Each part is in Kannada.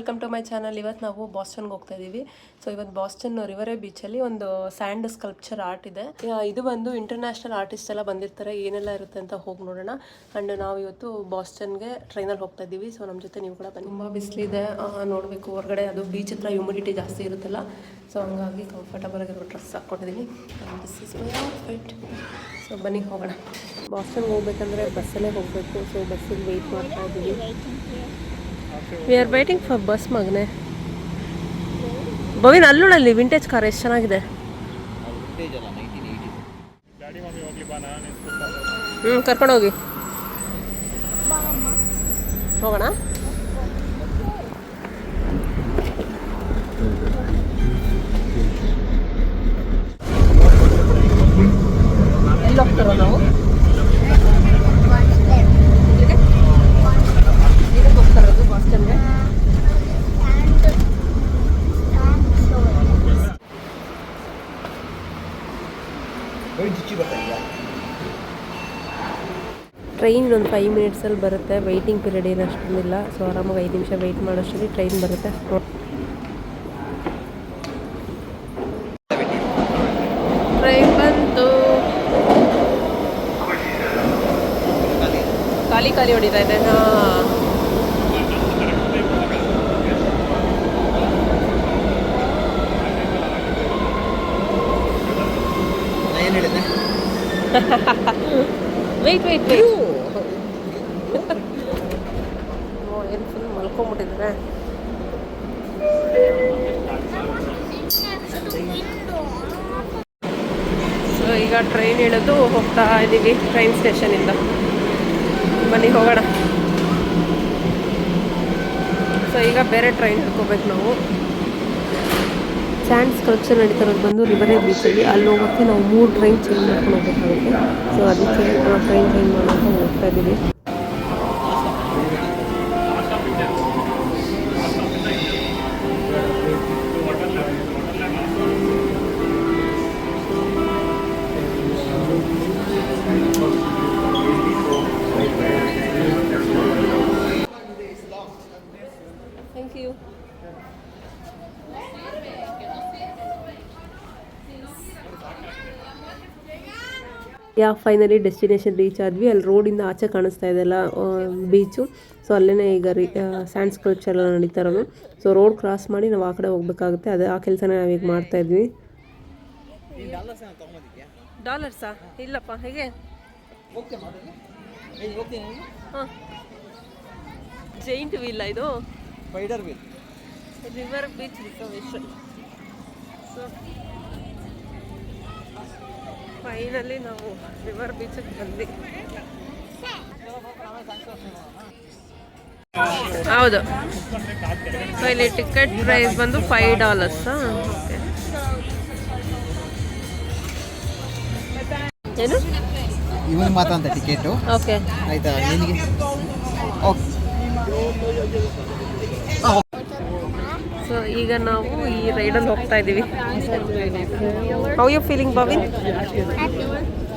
Welcome to my channel. ಇವತ್ತು ನಾವು ಬಾಸ್ಟನ್ಗೆ ಹೋಗ್ತಾ ಇದ್ದೀವಿ. ಸೊ ಇವತ್ತು ಬಾಸ್ಟನ್ ರಿವರೇ ಬೀಚಲ್ಲಿ ಒಂದು ಸ್ಯಾಂಡ್ ಸ್ಕಲ್ಪ್ಚರ್ ಆರ್ಟ್ ಇದೆ. ಇದು ಬಂದು ಇಂಟರ್ನ್ಯಾಷನಲ್ ಆರ್ಟಿಸ್ಟ್ ಎಲ್ಲ ಬಂದಿರ್ತಾರೆ, ಏನೆಲ್ಲ ಇರುತ್ತೆ ಅಂತ ಹೋಗಿ ನೋಡೋಣ. ಆ್ಯಂಡ್ ನಾವು ಇವತ್ತು ಬಾಸ್ಟನ್ಗೆ ಟ್ರೈನಲ್ಲಿ ಹೋಗ್ತಾ ಇದ್ದೀವಿ. ಸೊ ನಮ್ಮ ಜೊತೆ ನೀವು ಕೂಡ ಬನ್ನಿ. ತುಂಬ ಬಿಸಿಲಿದೆ, ನೋಡಬೇಕು ಹೊರಗಡೆ. ಅದು ಬೀಚ್ ಹತ್ರ ಹ್ಯೂಮಿಡಿಟಿ ಜಾಸ್ತಿ ಇರುತ್ತಲ್ಲ, ಸೊ ಹಂಗಾಗಿ ಕಂಫರ್ಟಬಲ್ ಆಗಿರೋ ಡ್ರೆಸ್ ಹಾಕ್ಕೊಂಡಿದ್ದೀನಿ. This is my outfit. So ಬನ್ನಿ ಹೋಗೋಣ. ಬಾಸ್ಟನ್ಗೆ ಹೋಗ್ಬೇಕಂದ್ರೆ ಬಸ್ಸಲ್ಲೇ ಹೋಗಬೇಕು. ಸೊ ಬಸ್ಸಿಗೆ ವೆಯ್ಟ್ ಮಾಡ್ತಾ ಇದ್ದೀವಿ. We are waiting for bus ಮಗನೆ. ಭವಿನ್ ಅಲ್ಲೋಳಲ್ಲಿ ವಿಂಟೇಜ್ ಕಾರ್ ಎಷ್ಟು ಚೆನ್ನಾಗಿದೆ. ಕರ್ಕೊಂಡು ಹೋಗಿ ಹೋಗೋಣ. ಎಲ್ಲಿ ಹೋಗ್ತಾರೋ ನಾವು? ಟ್ರೈನ್ ಒಂದು 5 ಮಿನಿಟ್ಸಲ್ಲಿ ಬರುತ್ತೆ. ವೆಯ್ಟಿಂಗ್ ಪೀರಿಯಡ್ ಏನು ಅಷ್ಟೊಂದಿಲ್ಲ. ಸೊ ಆರಾಮಾಗಿ 5 ನಿಮಿಷ ವೆಯ್ಟ್ ಮಾಡೋಷ್ಟರಲ್ಲಿ ಟ್ರೈನ್ ಬರುತ್ತೆ. ಟ್ರೈನ್ ಬಂತು. ಖಾಲಿ ಖಾಲಿ ಹೊಡಿತಾ ಇದೆ. Wait wait wait. ಏನು ಫುಲ್ ಮಲ್ಕೊಂಬಿಟ್ಟಿದ್ರೆ. ಸೊ ಈಗ ಟ್ರೈನ್ ಇಳಿದು ಹೋಗ್ತಾ ಇದ್ದೀವಿ ಟ್ರೈನ್ ಸ್ಟೇಷನಿಂದ. ಬನ್ನಿ ಹೋಗೋಣ. ಸೊ ಈಗ ಬೇರೆ ಟ್ರೈನ್ ಹಿಡ್ಕೋಬೇಕು ನಾವು. ಸ್ಯಾಂಡ್ ಸ್ಕಲ್ಪ್ಚರ್ ನಡೀತಿರೋದು ಬಂದು ರಿವರೇ ಬೀಚಲ್ಲಿ. ಅಲ್ಲಿ ಹೋಗೋಕ್ಕೆ ನಾವು 3 ಟ್ರೈನ್ ಚೇಂಜ್ ಮಾಡ್ಕೊಂಡು ಹೋಗಬೇಕಾಗುತ್ತೆ. ಸೊ ಅದಕ್ಕೆ ಟ್ರೈನ್ ಚೇಂಜ್ ಮಾಡೋಕ್ಕೆ ಹೋಗ್ತಾ ಇದ್ದೀವಿ. Thank you. Finally destination reach ಆದ್ವಿ. ಅಲ್ಲಿ ರೋಡಿಂದ ಆಚೆ ಕಾಣಿಸ್ತಾ ಇದೆಲ್ಲ ಬೀಚು. ಸೊ ಅಲ್ಲೇ ಈಗ ಸ್ಯಾಂಡ್ ಸ್ಕಲ್ಪ್ಚರ್ ಎಲ್ಲ ನಡೀತಾ ಇರೋದು. ಸೊ ರೋಡ್ ಕ್ರಾಸ್ ಮಾಡಿ ನಾವು ಆ ಕಡೆ ಹೋಗ್ಬೇಕಾಗುತ್ತೆ. ಅದೇ ಆ ಕೆಲಸನ ನಾವೀಗ ಮಾಡ್ತಾ ಇದ್ವಿ. ಡಾಲರ್ಸಾ? ಇಲ್ಲಪ್ಪ, ಹೇಗೆ? ಹಾಂ, ಜೈಂಟ್ ವೀಲ್ ಇದು. Spider wheel. River beach reservation. So finally ನಾವು ರಿವರ್ ಬೀಚಿಗೆ ಬಂದ್ವಿ. ಹೌದು. ಸೊ ಇಲ್ಲಿ ಟಿಕೆಟ್ ಪ್ರೈಸ್ ಬಂದು $5. ಓಕೆ. ಏನು ಇವನ್ ಮಾತಾಂತ ಟಿಕೆಟ್? ಓಕೆ, ಆಯ್ತಾ ನಿನಗೆ? ಓಕೆ. ಸೊ ಈಗ ನಾವು ಈ ರೈಡಲ್ಲಿ ಹೋಗ್ತಾ ಇದ್ದೀವಿ. How you feeling Bhavin?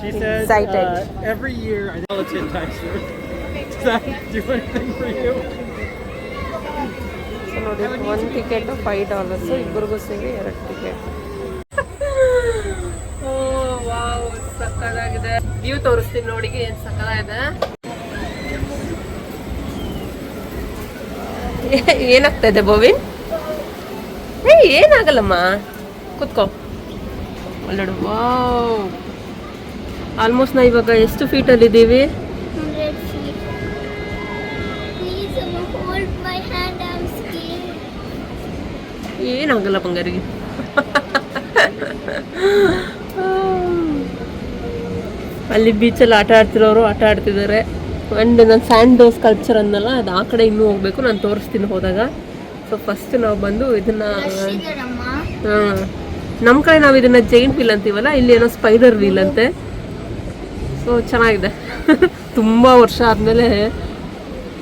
Excited. Every year I know it's in Texas. Does that do anything for you? So ನೋಡಿ, 1 ಟಿಕೆಟ್ $5, ಇಬ್ಬರಿಗೂ ಸೇರಿ 2 ಟಿಕೆಟ್. ವಾವ್, ಸಕ್ಕತ್ತಾಗಿದೆ. ವ್ಯೂ ತೋರಿಸ್ತೀನಿ ನೋಡಿ, ಏನು ಸಕ್ಕತ್ತಾಗಿದೆ. ಏನಾಗ್ತಾ ಇದೆ ಭವಿನ್? ಏನಾಗಲ್ಲಮ್ಮ, ಕೂತ್ಕೋ. ಅಲ್ಲೋಡು. ವಾವ್, ಆಲ್ಮೋಸ್ಟ್ ನಾವು ಇವಾಗ ಎಷ್ಟು ಫೀಟಲ್ಲಿ ಇದ್ದೀವಿ? 100 feet. Please hold my hand, I'm scared. ಏನಾಗಲ್ಲ ಬಂಗಾರಿಗೆ. ಅಲ್ಲಿ ಬೀಚಲ್ಲಿ ಆಟ ಆಡ್ತಿರೋರು ಆಟ ಆಡ್ತಿದ್ದಾರೆ. ಆ್ಯಂಡ್ ನಾನು ಸ್ಯಾಂಡ್ ಸ್ಕಲ್ಪ್ಚರ್ ಅನ್ನಲ್ಲ, ಅದು ಆ ಕಡೆ ಇನ್ನೂ ಹೋಗಬೇಕು. ನಾನು ತೋರಿಸ್ತೀನಿ ಹೋದಾಗ. ಸೊ ಫಸ್ಟ್ ನಾವು ಬಂದು ಇದನ್ನು, ಹಾಂ, ನಮ್ಮ ಕಡೆ ನಾವು ಇದನ್ನು ಜೈಂಟ್ ವೀಲ್ ಅಂತೀವಲ್ಲ, ಇಲ್ಲಿ ಏನೋ ಸ್ಪೈಡರ್ ವೀಲ್ ಅಂತೆ. ಸೊ ಚೆನ್ನಾಗಿದೆ. ತುಂಬ ವರ್ಷ ಆದಮೇಲೆ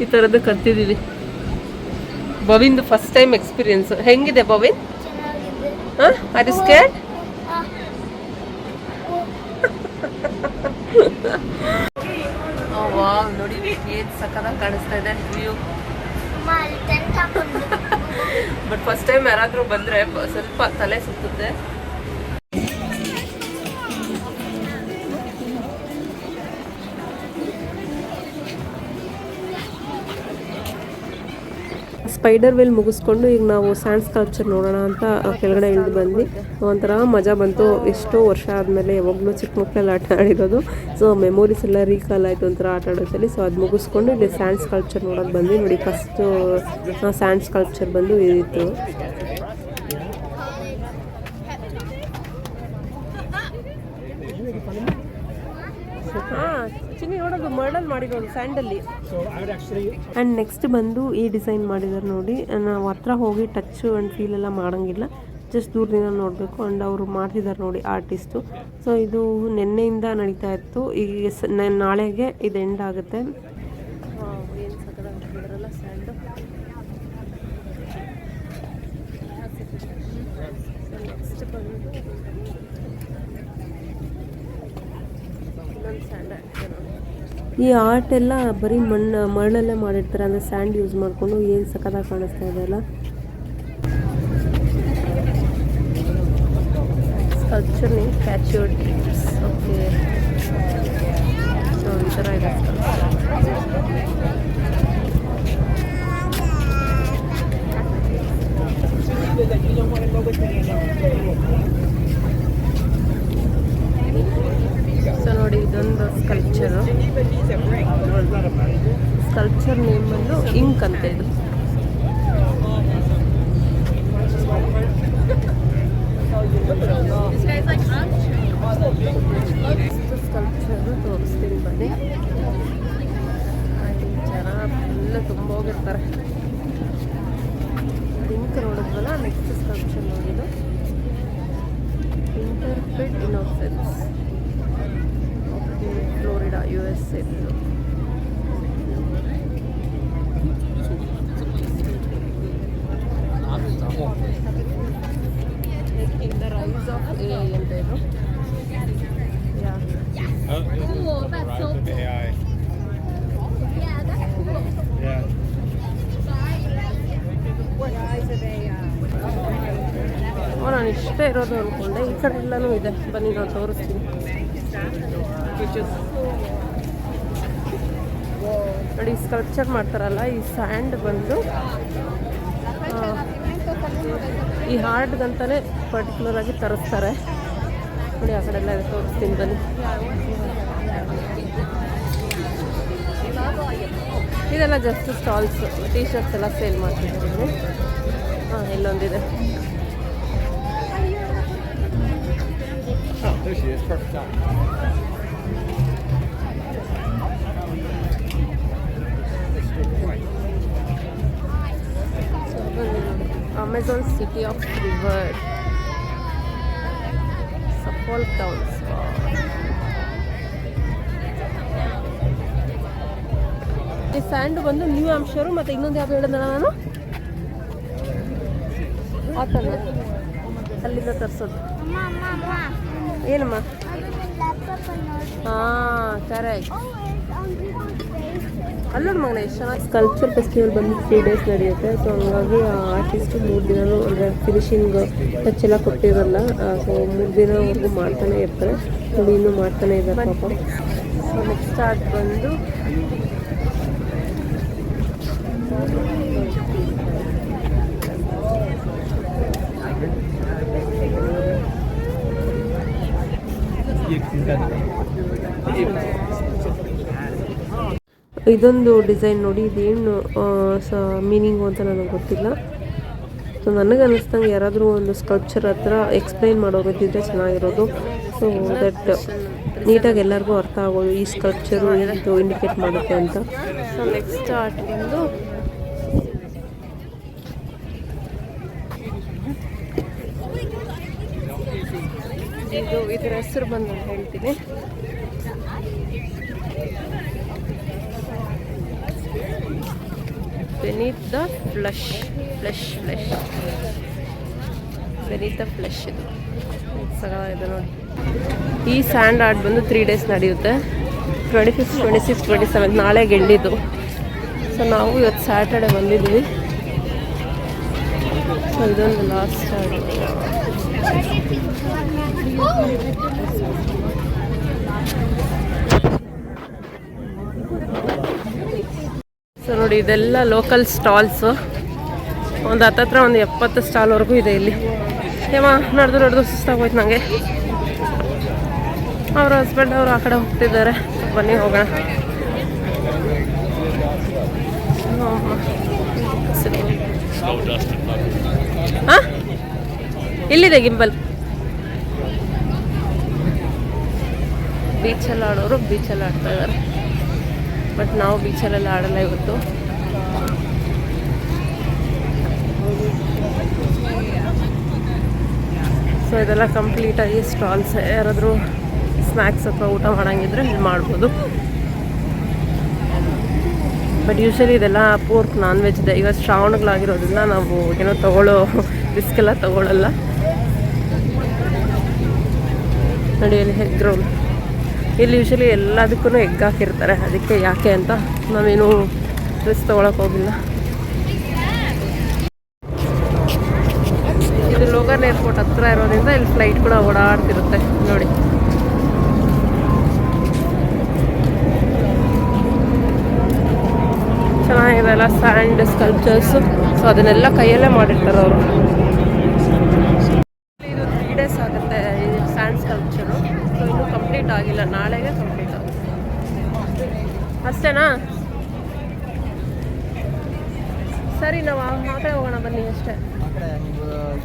ಈ ಥರದ್ದು ಕಲ್ತಿದ್ದೀವಿ. ಭವಿಂದು ಫಸ್ಟ್ ಟೈಮ್ ಎಕ್ಸ್ಪೀರಿಯನ್ಸ್. ಹೆಂಗಿದೆ ಭವಿನ್? ಹಾಂ, ಆರ್ ಯು ಸ್ಕೇರ್ಡ್? ವಾವ್, ನೋಡಿ ಏನು ಸಕ್ಕತ್ತಾಗಿ ಕಾಣಿಸ್ತಾ ಇದೆ ವ್ಯೂ. ಬಟ್ ಫಸ್ಟ್ ಟೈಮ್ ಯಾರಾದರೂ ಬಂದರೆ ಸ್ವಲ್ಪ ತಲೆ ಸುತ್ತುತ್ತೆ. ಸ್ಪೈಡರ್ ವೇಲ್ ಮುಗಿಸ್ಕೊಂಡು ಈಗ ನಾವು ಸ್ಯಾಂಡ್ ಸ್ಕಲ್ಪ್ಚರ್ ನೋಡೋಣ ಅಂತ ಕೆಳಗಡೆ ಇಳಿದು ಬಂದ್ವಿ. ಒಂಥರ ಮಜಾ ಬಂತು. ಎಷ್ಟೋ ವರ್ಷ ಆದಮೇಲೆ ಯಾವಾಗಲೂ ಚಿಕ್ಕ ಮಕ್ಕಳೆಲ್ಲ ಆಟ ಆಡಿರೋದು. ಸೊ ಮೆಮೊರೀಸ್ ಎಲ್ಲ ರೀಕಾಲ್ ಆಯಿತು ಒಂಥರ ಆಟ ಆಡೋದ್ರಲ್ಲಿ. ಸೊ ಅದು ಮುಗಿಸ್ಕೊಂಡು ಇಲ್ಲಿ ಸ್ಯಾಂಡ್ ಸ್ಕಲ್ಪ್ಚರ್ ನೋಡೋಕೆ ಬಂದ್ವಿ. ನೋಡಿ ಫಸ್ಟು ಸ್ಯಾಂಡ್ ಸ್ಕಲ್ಪ್ಚರ್ ಬಂದು ಇದಿತ್ತು. ಚಿನ್ನಿ ನೋಡೋದು ಮರ್ಡಲ್ ಮಾಡಿರೋದು ಸ್ಯಾಂಡಲ್ಲಿ. ಆ್ಯಂಡ್ ನೆಕ್ಸ್ಟ್ ಬಂದು ಈ ಡಿಸೈನ್ ಮಾಡಿದ್ದಾರೆ ನೋಡಿ. ನಾವು ಹತ್ರ ಹೋಗಿ ಟಚ್ ಆ್ಯಂಡ್ ಫೀಲ್ ಎಲ್ಲ ಮಾಡೋಂಗಿಲ್ಲ, ಜಸ್ಟ್ ದೂರದಿಂದ ನೋಡಬೇಕು. ಆ್ಯಂಡ್ ಅವರು ಮಾಡ್ತಿದ್ದಾರೆ ನೋಡಿ ಆರ್ಟಿಸ್ಟು. ಸೊ ಇದು ನಿನ್ನೆಯಿಂದ ನಡೀತಾ ಇತ್ತು. ಈಗ ನಾಳೆಗೆ ಇದು ಎಂಡ್ ಆಗುತ್ತೆ. ಏನು ಸಕದಾಗಿದ್ದಾರಲ್ಲ ಸ್ಯಾಂಡು. ನೆಕ್ಸ್ಟ್ ಬಂದು ಈ ಆರ್ಟ್ ಎಲ್ಲ ಬರೀ ಮಣ್ಣಲ್ಲೇ ಮಾಡಿರ್ತಾರೆ, ಅಂದರೆ ಸ್ಯಾಂಡ್ ಯೂಸ್ ಮಾಡಿಕೊಂಡು. ಏನು ಸಖತ್ತಾಗಿ ಕಾಣಿಸ್ತಾ ಇದೆ ಅಲ್ಲ. Sculpture name catch your dreams. Okay, so ಈ ಥರ ಇದೆ. ಸೊ ನೋಡಿ ಇದೊಂದು ಸ್ಕಲ್ಪ್ಚರು. ಸ್ಕಲ್ಪ್ಚರ್ ನೇಮ್ ಬಂದು ಇಂಕ್ ಅಂತ. ಇದು ಸ್ಕಲ್ಪ್ಚರು ತೋರಿಸ್ತೀನಿ ಬನ್ನಿ. ಜನ ಫುಲ್ ತುಂಬ ಹೋಗಿರ್ತಾರೆ. ಇಂಕ್ ನೋಡಿದ್ವಲ್ಲ, ನೆಕ್ಸ್ಟ್ ಸ್ಕಲ್ಪ್ಚರ್ ನೋಡಿದ್ದು ಇಂಟರ್ಫಿಟ್ innocence. Florida, USA. The rise of AI ಅಂತ ಇದು. Cool, that's so cool. AI. Yeah, that's cool. Yeah. ನಾನು ಇಷ್ಟೇ ಇರೋದು ಅಂದ್ಕೊಂಡೆ. ಈ ಕಡೆ ಎಲ್ಲನೂ ಇದೆ, ಬನ್ನಿ ನಾನು ತೋರಿಸ್ತೀನಿ. ನೋಡಿ ಸ್ಕಲ್ಪ್ಚರ್ ಮಾಡ್ತಾರಲ್ಲ, ಈ ಸ್ಯಾಂಡ್ ಬಂದು ಈ ಹಾರ್ಟ್ಗಂತಲೇ ಪರ್ಟಿಕ್ಯುಲರ್ ಆಗಿ ತರಿಸ್ತಾರೆ. ನೋಡಿ ಆ ಕಡೆ ಎಲ್ಲ ತೋರಿಸ್ತೀನಿ ಬನ್ನಿ. ಇದೆಲ್ಲ ಜಸ್ಟ್ ಸ್ಟಾಲ್ಸ್, ಟೀ ಶರ್ಟ್ಸ್ ಎಲ್ಲ ಸೇಲ್ ಮಾಡ್ತಿದ್ದಾರೆ. ಹಾಂ, ಇಲ್ಲೊಂದಿದೆ. Oh, there she is. Perfect time. Amazon City of River, Suffolk Towns. ಈ ಸ್ಯಾಂಡ್ ಬಂದು ನ್ಯೂ ಹ್ಯಾಂಪ್ಶೈರ್. ಮತ್ತು ಇನ್ನೊಂದು ಯಾವ್ದು ಹೇಳಿದ ನಾನು ಆತನ ಅಲ್ಲಿಂದ ತರಿಸೋದು. ಏನಮ್ಮ? ಹಾಂ, ಕರೆಕ್ಟ್. ಅಲ್ಲೋಡು ಮಗನ ಎಷ್ಟು ಚೆನ್ನಾಗಿ. ಸ್ಕಲ್ಪ್ಚರ್ ಫೆಸ್ಟಿವಲ್ ಬಂದು 3 days ನಡೆಯುತ್ತೆ. ಸೊ ಹಂಗಾಗಿ ಆರ್ಟಿಸ್ಟು 3 ದಿನವೂ ಅಂದರೆ ಫಿನಿಶಿಂಗ್ ಟಚ್ ಎಲ್ಲ ಕೊಟ್ಟಿರಲ್ಲ. ಸೊ 3 ದಿನವರೆಗೂ ಮಾಡ್ತಾನೆ ಇರ್ತಾರೆ. ನೋಡಿ ಇನ್ನೂ ಮಾಡ್ತಾನೆ ಇದ್ದಾರೆ ಪಾಪ. ಸೊ ನೆಕ್ಸ್ಟ್ ಆರ್ಟ್ ಬಂದು ಇದೊಂದು ಡಿಸೈನ್ ನೋಡಿ. ಇದೇನು ಮೀನಿಂಗು ಅಂತ ನನಗೆ ಗೊತ್ತಿಲ್ಲ. ಸೊ ನನಗೆ ಅನ್ನಿಸ್ದಂಗೆ ಯಾರಾದರೂ ಒಂದು ಸ್ಕಲ್ಪ್ಚರ್ ಹತ್ರ ಎಕ್ಸ್ಪ್ಲೈನ್ ಮಾಡೋರಿದ್ದಿದ್ರೆ ಚೆನ್ನಾಗಿರೋದು. ಸೊ ದಟ್ ನೀಟಾಗಿ ಎಲ್ಲರಿಗೂ ಅರ್ಥ ಆಗೋದು ಈ ಸ್ಕಲ್ಪ್ಚರು ಇದು ಇಂಡಿಕೇಟ್ ಮಾಡುತ್ತೆ ಅಂತ. ಸೊ ನೆಕ್ಸ್ಟ್ ಆರ್ಟ್ ಬಂದು ಇದರ ಹೆಸರು ಬಂದು ಹೇಳ್ತೀನಿ. ಬೆನೀತ್ ದ ಫ್ಲಶ್. ಬೆನೀತ್ ದ ಫ್ಲಶ್ ಇದು ಸಗವಾಗಿದೆ ನೋಡಿ. ಈ ಸ್ಯಾಂಡ್ ಆರ್ಟ್ ಬಂದು 3 days ನಡೆಯುತ್ತೆ. 25th, 26th, 27th ನಾಳೆಗೆ ಎಂಡಿದ್ದು. ಸೊ ನಾವು ಇವತ್ತು ಸ್ಯಾಟರ್ಡೆ ಬಂದಿದ್ವಿ. ಸೊ ಇದೊಂದು ಲಾಸ್ಟ್ ಸ್ಟಾಲ್. ಸೊ ನೋಡಿ ಇದೆಲ್ಲ ಲೋಕಲ್ ಸ್ಟಾಲ್ಸು. ಒಂದು ಹತ್ತತ್ರ ಒಂದು 70 ಸ್ಟಾಲ್ವರೆಗೂ ಇದೆ ಇಲ್ಲಿ. ಏಮ ನಡೆದು ಸುಸ್ತಾಗೋಯ್ತು ನನಗೆ. ಅವ್ರ ಹಸ್ಬೆಂಡ್ ಅವರು ಆ ಕಡೆ ಹೋಗ್ತಿದ್ದಾರೆ. ಬನ್ನಿ ಹೋಗೋಣ. ಹಾಂ ಇಲ್ಲಿದೆ ಗಿಂಬಲ್. ಬೀಚಲ್ಲಿ ಆಡೋರು ಬೀಚಲ್ಲಿ ಆಡ್ತಾ ಇದ್ದಾರೆ. ಬಟ್ ನಾವು ಬೀಚಲ್ಲೆಲ್ಲ ಆಡಲ್ಲ ಇವತ್ತು. ಸೊ ಇದೆಲ್ಲ ಕಂಪ್ಲೀಟಾಗಿ ಸ್ಟಾಲ್ಸ್. ಯಾರಾದರೂ ಸ್ನ್ಯಾಕ್ಸ್ ಅಥವಾ ಊಟ ಮಾಡೋಂಗಿದ್ರೆ ಇಲ್ಲಿ ಮಾಡ್ಬೋದು. ಬಟ್ ಯೂಶ್ವಲಿ ಇದೆಲ್ಲ ಪೋರ್ಕ್ ನಾನ್ ವೆಜ್ ಇದೆ. ಈಗ ಶ್ರಾವಣಗಳಾಗಿರೋದ್ರಿಂದ ನಾವು ಏನೋ ತೊಗೊಳ್ಳೋ ರಿಸ್ಕೆಲ್ಲ ತೊಗೊಳ್ಳಲ್ಲ. ನೋಡಿ ಇಲ್ಲಿ ಎಗ್ ರೋಲ್. ಇಲ್ಲಿ ಯೂಶ್ವಲಿ ಎಲ್ಲದಕ್ಕೂ ಎಗ್ ಹಾಕಿರ್ತಾರೆ. ಅದಕ್ಕೆ ಯಾಕೆ ಅಂತ ನಾವೇನು ರಿಸ್ಕ್ ತೊಗೊಳಕ್ಕೆ ಹೋಗಿಲ್ಲ. ಇದು ಲೋಗನ್ ಏರ್ಪೋರ್ಟ್ ಹತ್ರ ಇರೋದ್ರಿಂದ ಇಲ್ಲಿ ಫ್ಲೈಟ್ ಕೂಡ ಓಡಾಡ್ತಿರುತ್ತೆ ನೋಡಿ. ಚೆನ್ನಾಗಿದೆ ಎಲ್ಲ ಸ್ಯಾಂಡ್ ಸ್ಕಲ್ಪ್ಚರ್ಸು. ಸೊ ಅದನ್ನೆಲ್ಲ ಕೈಯಲ್ಲೇ ಮಾಡಿರ್ತಾರೆ ಅವರು. ಇದು 3 days ಆಗುತ್ತೆ ಈ ಸ್ಯಾಂಡ್ ಸ್ಕಲ್ಪ್ಚರು. ಸೊ ಇನ್ನೂ ಕಂಪ್ಲೀಟ್ ಆಗಿಲ್ಲ. ನಾಳೆಗೆ ಕಂಪ್ಲೀಟ್ ಆಗುತ್ತೆ ಅಷ್ಟೇನಾ? ಸರಿ ನಾವು ಆ ಕಡೆ ಹೋಗೋಣ ಬನ್ನಿ ಅಷ್ಟೇ.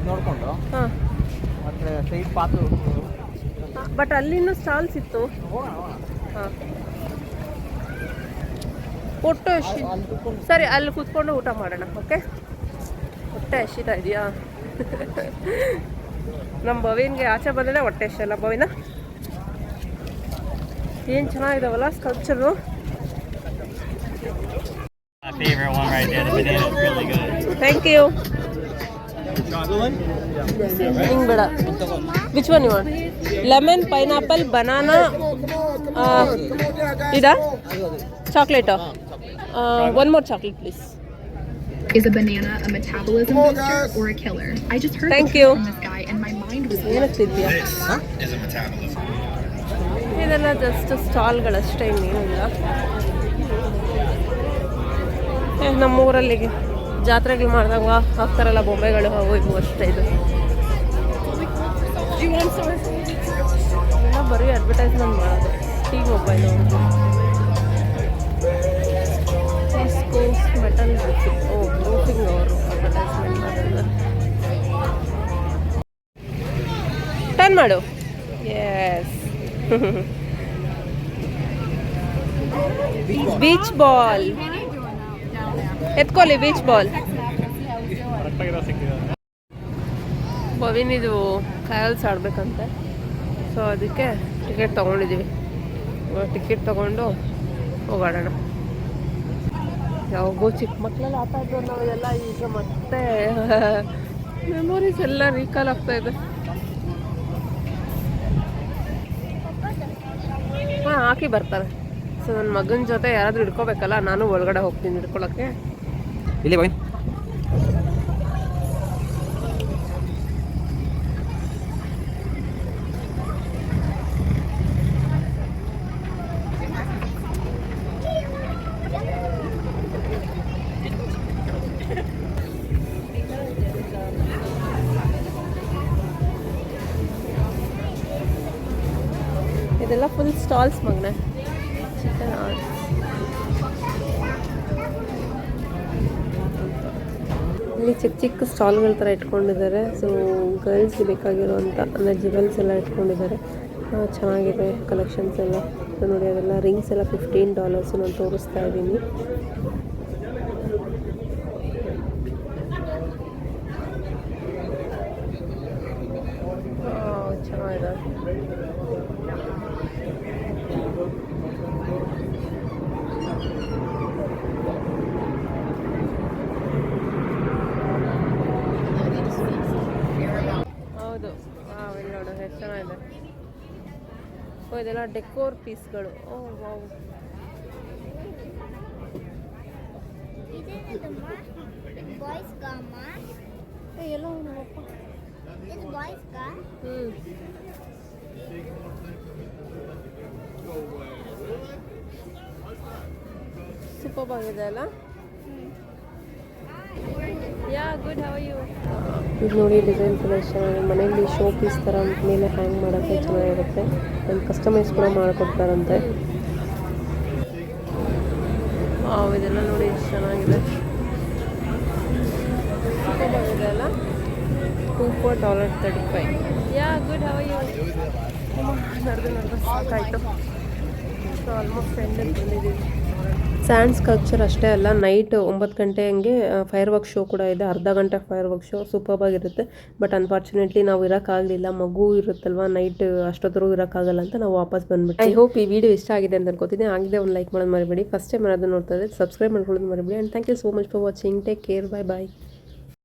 ನೋಡಿಕೊಂಡು ಹಾಂ ಮತ್ತೆ ಸೈಡ್ ಪಾತು. ಬಟ್ ಅಲ್ಲಿ ಇನ್ನೂ ಸ್ಟಾಲ್ಸ್ ಇತ್ತು. ಹಾಂ ಹೊಟ್ಟೆ ಸರಿ ಅಲ್ಲಿ ಕೂತ್ಕೊಂಡು ಊಟ ಮಾಡೋಣ. ಓಕೆ ಹೊಟ್ಟೆ ಹಸಿತಾ ಇದೆಯಾ? ನಮ್ಮ ಭವಿನ್ಗೆ ಆಚೆ ಬಂದರೆ ಹೊಟ್ಟೆ ಹಸಿಯಲ್ಲ. ಭವಿನ ಏನು ಚೆನ್ನಾಗಿದಾವಲ್ಲ ಸ್ಕಲ್ಪ್ಚರು. My favorite one right there. The banana is really good. Thank you. Chocolate one? ಹಿಂಗೆ ಬೇಡ. Which one you want? Lemon, pineapple, banana, ಇದಾ ಚಾಕ್ಲೇಟಾ? One more chocolate, please. Is a banana a metabolism booster or a killer? I just heard Thank this you. from this guy and my mind was blown. ಏನಕ್ತಿದ್ಯಾ? is a metabolism. ಇದೆಲ್ಲ ಜಸ್ಟ್ ಸ್ಟಾಲ್ಗಳಷ್ಟೇ, ಇನ್ನೇನಿಲ್ಲ. ನಮ್ಮೂರಲ್ಲಿ ಜಾತ್ರೆಗಳು ಮಾಡಿದಾಗ ಹಾಕ್ತಾರಲ್ಲ ಬೊಂಬೆಗಳು, ಅವು ಇವು ಅಷ್ಟೇ. ಇದು ಎಲ್ಲ ಬರೀ ಅಡ್ವರ್ಟೈಸ್ಮೆಂಟ್ ಮಾಡೋದು. ಈಗ ಮೊಬೈಲ್ ಮೆಟಲ್ ರೂಫಿಂಗ್ ಅವರು ಅಡ್ವರ್ಟೈಸ್ಮೆಂಟ್ ಮಾಡಿದ್ದಾರೆ. ಟರ್ನ್ ಮಾಡು. ಎಸ್ ಬೀಚ್ ಬಾಲ್ ಎತ್ಕೊಳ್ಳಿ. ಬೀಚ್ ಬಾಲ್ ಭವಿನಿದು ಕಯಲ್ಸ್ ಆಡಬೇಕಂತೆ. ಸೊ ಅದಕ್ಕೆ ಟಿಕೆಟ್ ತೊಗೊಂಡಿದ್ದೀವಿ. ಟಿಕೆಟ್ ತೊಗೊಂಡು ಹೋಗಾಡೋಣ. ಯಾವಾಗೋ ಚಿಕ್ಕ ಮಕ್ಕಳೆಲ್ಲ ಆಟ ಆಡ್ಬೋದು ನಾವು. ಇದೆಲ್ಲ ಈಗ ಮತ್ತೆ ಮೆಮೊರೀಸ್ ಎಲ್ಲ ರೀಕಾಲ್ ಆಗ್ತಾ ಇದೆ. ಹಾಂ ಹಾಕಿ ಬರ್ತಾರೆ. ಸೊ ನನ್ನ ಮಗನ ಜೊತೆ ಯಾರಾದರೂ ಹಿಡ್ಕೋಬೇಕಲ್ಲ, ನಾನು ಒಳಗಡೆ ಹೋಗ್ತೀನಿ ಹಿಡ್ಕೊಳಕ್ಕೆ. ಇಲ್ಲಿ ಬಾಯ್. ಇದೆಲ್ಲ ಫುಲ್ ಸ್ಟಾಲ್ಸ್ ಮಗನೆ. ಚಿಕನ್ ಇಲ್ಲಿ ಚಿಕ್ಕ ಚಿಕ್ಕ ಸ್ಟಾಲ್ಗಳ ಥರ ಇಟ್ಕೊಂಡಿದ್ದಾರೆ. ಸೊ ಗರ್ಲ್ಸ್ಗೆ ಬೇಕಾಗಿರೋವಂಥ ಅಂದರೆ ಜ್ಯುವೆಲ್ಸ್ ಎಲ್ಲ ಇಟ್ಕೊಂಡಿದ್ದಾರೆ. ಚೆನ್ನಾಗಿದೆ ಕಲೆಕ್ಷನ್ಸ್ ಎಲ್ಲ. ಸೊ ನೋಡಿ ಅದೆಲ್ಲ ರಿಂಗ್ಸ್ ಎಲ್ಲ $15 ನಾನು ತೋರಿಸ್ತಾ ಇದ್ದೀನಿ. ಚೆನ್ನಾಗಿದೆ. ಹೌದು. ಇಲ್ಲಿ ನೋಡು ಎಷ್ಟು ಚೆನ್ನಾಗಿದೆ. ಓ ಇದೆಲ್ಲ ಡೆಕೋರ್ ಪೀಸ್ಗಳು. ಓ ವಾವ್. ಎಲ್ಲ ನಮ್ಮಪ್ಪ It's a boy's car. Super ಆಗಿದೆ ಅಲ್ಲ. Ya good, how are you? ಇದು ನೋಡಿ ಡಿಸೈನ್ಸ್ ಎಲ್ಲ ಎಷ್ಟು ಚೆನ್ನಾಗಿದೆ. ಮನೆಯಲ್ಲಿ ಶೋ ಪೀಸ್ ಥರ ಮೇಲೆ ಹ್ಯಾಂಗ್ ಮಾಡೋಕ್ಕೆ ಚೆನ್ನಾಗಿರುತ್ತೆ. ಒಂದು ಕಸ್ಟಮೈಸ್ ಕೂಡ ಮಾಡಿಕೊಡ್ತಾರಂತೆ. ಇದೆಲ್ಲ ನೋಡಿ ಎಷ್ಟು ಚೆನ್ನಾಗಿದೆ. ಸೂಪರ್ ಆಗಿದೆ ಅಲ್ಲ. $2 ya good, how are you? ನಡೆದು ಸಾಕಾಯಿತು. ಸೊ ಆಲ್ಮೋಸ್ಟ್ ಎಂಡಲ್ಲಿ ಬಂದಿದ್ದೀವಿ. ಸ್ಯಾಂಡ್ ಸ್ಕಲ್ಪ್ಚರ್ ಅಷ್ಟೇ ಅಲ್ಲ, ನೈಟ್ 9 ಗಂಟೆ ಹಂಗೆ ಫೈರ್ ವರ್ಕ್ ಶೋ ಕೂಡ ಇದೆ. ಅರ್ಧ ಗಂಟೆ ಫೈರ್ ವರ್ಕ್ ಶೋ ಸೂಪರ್ ಆಗಿರುತ್ತೆ. ಬಟ್ ಅನ್ಫಾರ್ಚುನೇಟ್ಲಿ ನಾವು ಇರೋಕ್ಕಾಗಲಿಲ್ಲ. ಮಗು ಇರುತ್ತಲ್ವ, ನೈಟ್ ಅಷ್ಟೊತ್ತರೆಗೂ ಇರೋಕ್ಕಾಗಲ್ಲ ಅಂತ ನಾವು ವಾಪಸ್ ಬಂದ್ಬಿಟ್ಟು. ಐ ಹೋಪ್ ಈ ವಿಡಿಯೋ ಇಷ್ಟ ಆಗಿದೆ ಅಂತ ಅನ್ಕೋತೀನಿ. ಆಗಿದೆ ಒಂದು ಲೈಕ್ ಮಾಡೋದು ಮರಿಬೇಡಿ. ಫಸ್ಟ್ ಟೈಮ್ ಏನಾದರೂ ನೋಡ್ತಾ ಇದ್ದರೆ ಸಬ್ಸ್ಕ್ರೈಬ್ ಮಾಡ್ಕೊಳ್ಳೋದು ಮರಿಬೇಡಿ. And thank you so much for watching. Take care, bye bye.